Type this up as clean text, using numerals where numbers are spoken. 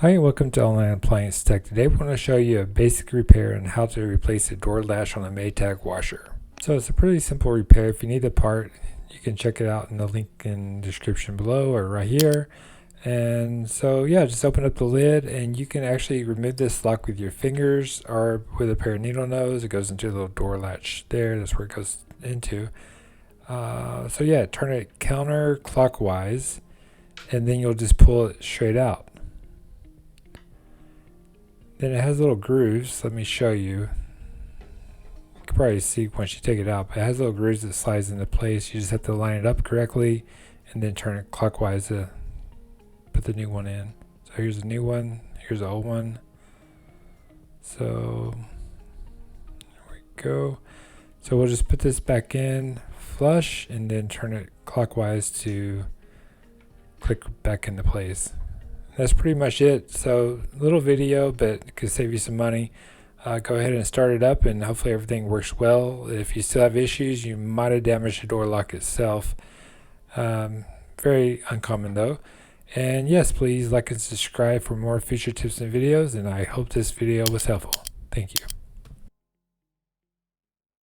Hi and welcome to Online Appliance Tech. Today we're going to show you a basic repair on how to replace a door latch on a Maytag washer. So it's a pretty simple repair. If you need the part, you can check it out in the link in the description below or right here. And so yeah, just open up the lid and you can actually remove this lock with your fingers or with a pair of needle nose. It goes into the little door latch there. That's where it goes into. So yeah, turn it counterclockwise and then you'll just pull it straight out. Then it has little grooves. Let me show you. You can probably see once you take it out, but it has little grooves that slides into place. You just have to line it up correctly and then turn it clockwise to put the new one in. So here's a new one, here's the old one. So there we go. So we'll just put this back in flush and then turn it clockwise to click back into place. That's pretty much it. So little video, but it could save you some money. Go ahead and start it up and hopefully everything works well. If you still have issues, you might have damaged the door lock itself. Very uncommon though. And yes, please like and subscribe for more future tips and videos, and I hope this video was helpful. Thank you.